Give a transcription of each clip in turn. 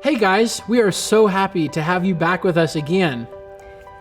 Hey guys, we are so happy to have you back with us again.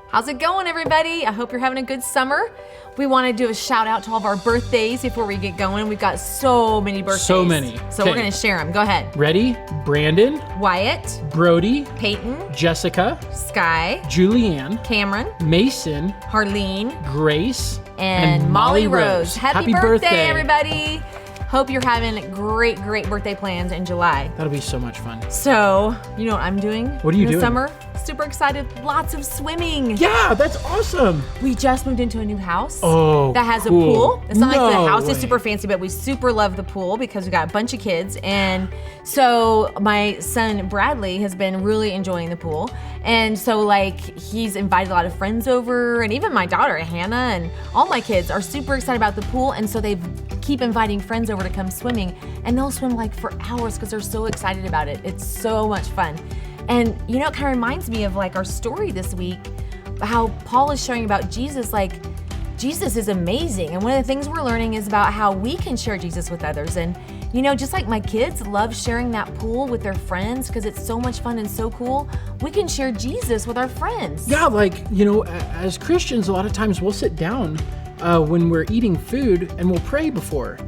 How's it going, everybody? I hope you're having a good summer. We want to do a shout out to all of our birthdays before we get going. We've got so many birthdays. So many. So we're going to share them. Go ahead. Ready? Brandon, Wyatt, Brody, Peyton, Jessica, Sky, Julianne, Cameron, Mason, Harleen, Grace, and Molly Rose. Happy birthday, everybody. Hope you're having great birthday plans in July. That'll be so much fun. So, you know what I'm doing? What are you in the doing? Summer? Super excited. Lots of swimming. Yeah, that's awesome. We just moved into a new house that has a pool. It's not like the house way. is super fancy, but we super love the pool because we got a bunch of kids. And so my son Bradley has been really enjoying the pool. And so like he's invited a lot of friends over, and even my daughter Hannah and all my kids are super excited about the pool. And so they keep inviting friends over to come swimming, and they'll swim like for hours because they're so excited about it. It's so much fun. And you know, it kind of reminds me of like our story this week, how Paul is sharing about Jesus. Like, Jesus is amazing. And one of the things we're learning is about how we can share Jesus with others. And you know, just like my kids love sharing that pool with their friends because it's so much fun and so cool, we can share Jesus with our friends. Yeah, like, you know, as Christians, a lot of times we'll sit down when we're eating food and we'll pray before.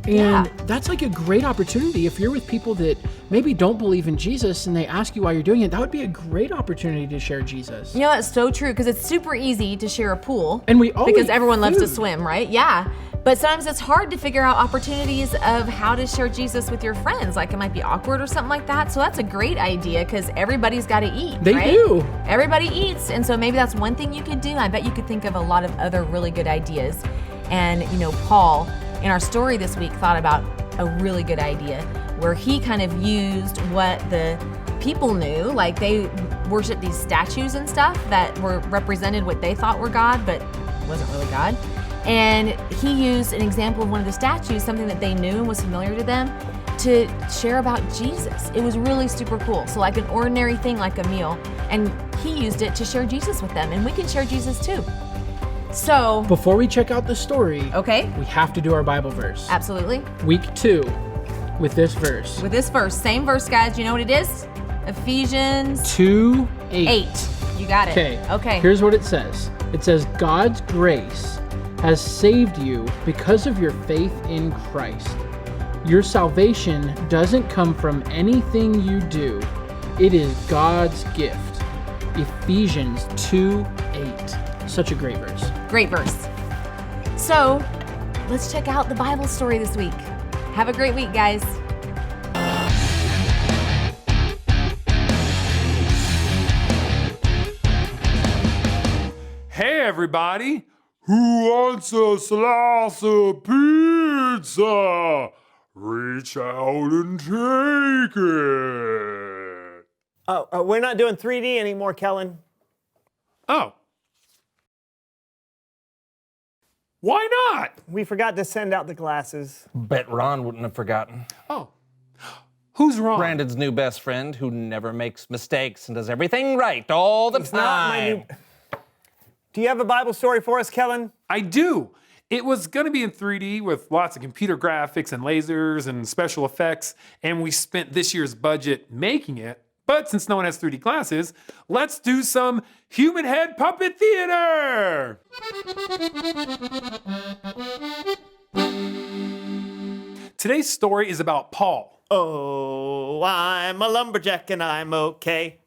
And that's like a great opportunity. If you're with people that maybe don't believe in Jesus and they ask you why you're doing it, that would be a great opportunity to share Jesus. You know, that's so true because it's super easy to share a pool. And we always because everyone loves to swim, right? Yeah. But sometimes it's hard to figure out opportunities of how to share Jesus with your friends. Like it might be awkward or something like that. So that's a great idea because everybody's got to eat, They right? do. Everybody eats. And so maybe that's one thing you could do. I bet you could think of a lot of other really good ideas. And, you know, Paul, in our story this week, thought about a really good idea where he kind of used what the people knew, like they worshiped these statues and stuff that were represented what they thought were God, but wasn't really God. And he used an example of one of the statues, something that they knew and was familiar to them, to share about Jesus. It was really super cool. So like an ordinary thing, like a meal, and he used it to share Jesus with them, and we can share Jesus too. So before we check out the story, we have to do our Bible verse. Absolutely. Week 2 with this verse. With this verse, same verse, guys. You know what it is? Ephesians 2:8. You got it. Okay. Here's what it says. It says, God's grace has saved you because of your faith in Christ. Your salvation doesn't come from anything you do. It is God's gift. Ephesians 2:8. Such a great verse. Great verse. So let's check out the Bible story this week. Have a great week, guys. Hey everybody, who wants a slice of pizza? Reach out and take it. We're not doing 3D anymore, Kellen. Oh. Why not? We forgot to send out the glasses. Bet Ron wouldn't have forgotten. Oh. Who's Ron? Brandon's new best friend who never makes mistakes and does everything right all the time. Do you have a Bible story for us, Kellen? I do. It was going to be in 3D with lots of computer graphics and lasers and special effects, and we spent this year's budget making it. But since no one has 3D glasses, let's do some human head puppet theater! Today's story is about Paul. Oh, I'm a lumberjack and I'm okay.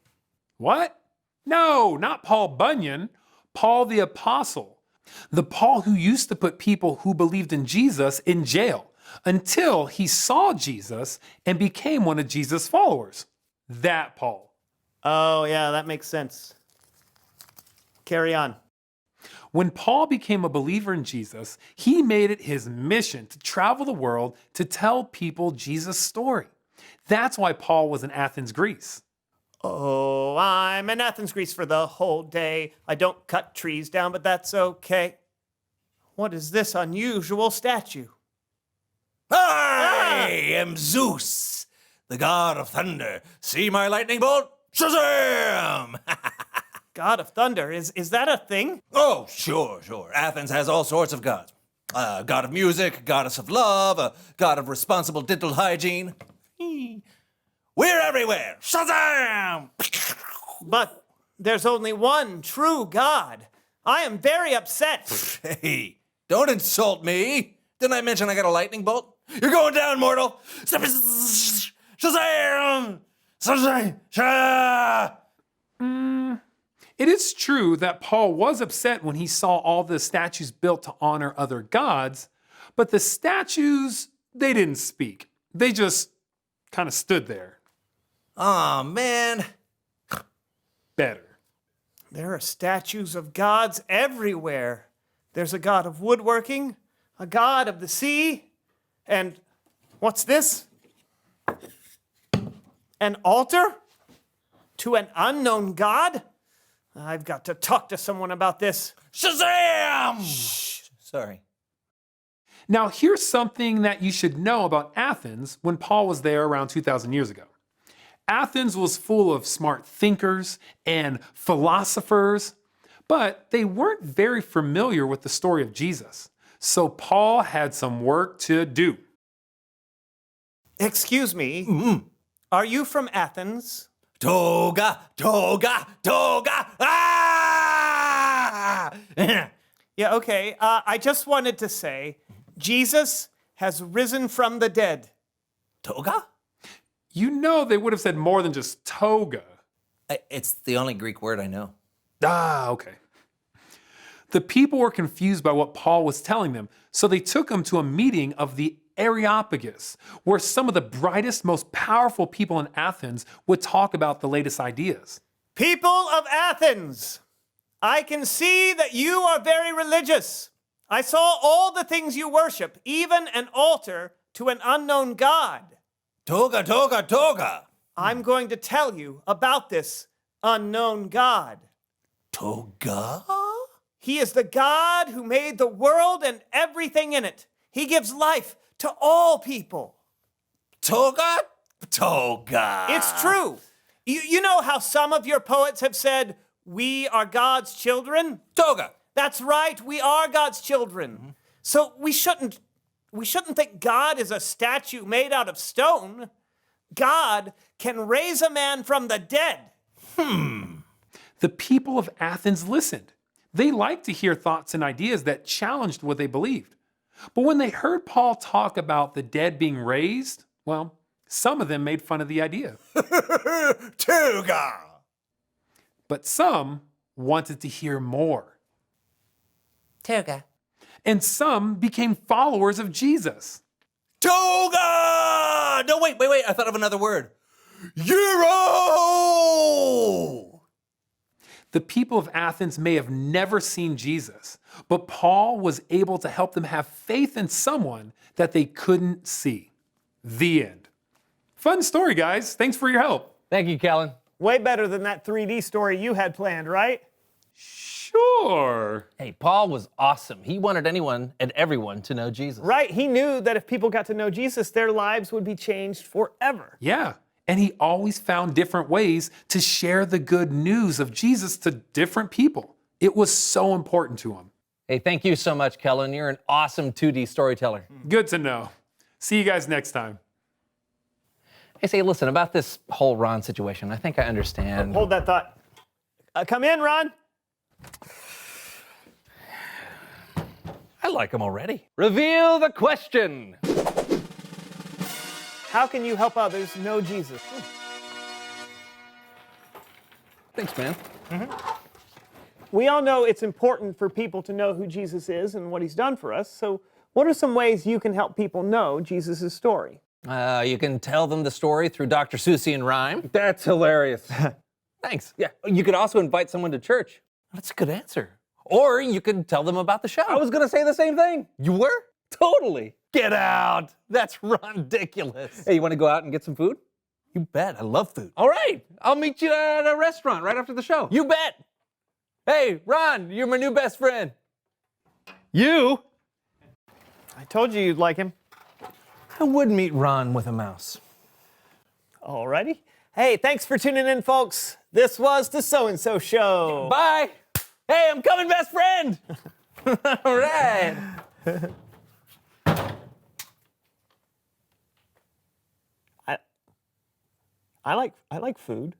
What? No, not Paul Bunyan. Paul the Apostle. The Paul who used to put people who believed in Jesus in jail until he saw Jesus and became one of Jesus' followers. That Paul. Oh, yeah, that makes sense. Carry on. When Paul became a believer in Jesus, he made it his mission to travel the world to tell people Jesus' story. That's why Paul was in Athens, Greece. Oh, I'm in Athens, Greece for the whole day. I don't cut trees down, but that's okay. What is this unusual statue? I am Zeus, the god of thunder. See my lightning bolt? Shazam! God of thunder, is that a thing? Oh, sure. Athens has all sorts of gods. God of music, goddess of love, a god of responsible dental hygiene. We're everywhere. Shazam! But there's only one true God. I am very upset. Hey, don't insult me. Didn't I mention I got a lightning bolt? You're going down, mortal. Shazam! Shazam! Shazam! It is true that Paul was upset when he saw all the statues built to honor other gods, but the statues, they didn't speak. They just kind of stood there. Aw, man. Better. There are statues of gods everywhere. There's a god of woodworking, a god of the sea, and what's this? An altar to an unknown god? I've got to talk to someone about this. Shazam! Shh. Sorry. Now, here's something that you should know about Athens when Paul was there around 2,000 years ago. Athens was full of smart thinkers and philosophers, but they weren't very familiar with the story of Jesus. So Paul had some work to do. Excuse me, are you from Athens? Toga, toga, toga. Ah! Yeah, okay. I just wanted to say, Jesus has risen from the dead. Toga? You know they would have said more than just toga. It's the only Greek word I know. Ah, okay. The people were confused by what Paul was telling them, so they took him to a meeting of the Areopagus, where some of the brightest, most powerful people in Athens would talk about the latest ideas. People of Athens, I can see that you are very religious. I saw all the things you worship, even an altar to an unknown god. Toga, toga, toga. I'm going to tell you about this unknown god. Toga? He is the God who made the world and everything in it. He gives life to all people. Toga? Toga. It's true. You know how some of your poets have said, we are God's children? Toga. That's right, we are God's children. So we shouldn't think God is a statue made out of stone. God can raise a man from the dead. The people of Athens listened. They liked to hear thoughts and ideas that challenged what they believed. But when they heard Paul talk about the dead being raised, well, some of them made fun of the idea. Toga. But some wanted to hear more. Toga. And some became followers of Jesus. Toga! No, wait. I thought of another word. Euro! The people of Athens may have never seen Jesus, but Paul was able to help them have faith in someone that they couldn't see. The end. Fun story, guys. Thanks for your help. Thank you, Kellen. Way better than that 3D story you had planned, right? Sure. Hey, Paul was awesome. He wanted anyone and everyone to know Jesus. Right, he knew that if people got to know Jesus, their lives would be changed forever. Yeah. And he always found different ways to share the good news of Jesus to different people. It was so important to him. Hey, thank you so much, Kellen. You're an awesome 2D storyteller. Good to know. See you guys next time. Hey, say, listen, about this whole Ron situation, I think I understand. Hold that thought. Come in, Ron. I like him already. Reveal the question. How can you help others know Jesus? Thanks, man. We all know it's important for people to know who Jesus is and what he's done for us. So what are some ways you can help people know Jesus' story? You can tell them the story through Dr. Seussian rhyme. That's hilarious. Thanks. Yeah. You could also invite someone to church. That's a good answer. Or you could tell them about the show. I was gonna say the same thing. You were? Totally. Get out. That's ridiculous. Hey, you wanna go out and get some food? You bet. I love food. All right. I'll meet you at a restaurant right after the show. You bet. Hey, Ron, you're my new best friend. You? I told you you'd like him. I would meet Ron with a mouse. Alrighty. Hey, thanks for tuning in, folks. This was the So-and-So Show. Bye. Hey, I'm coming, best friend. All right. I like food.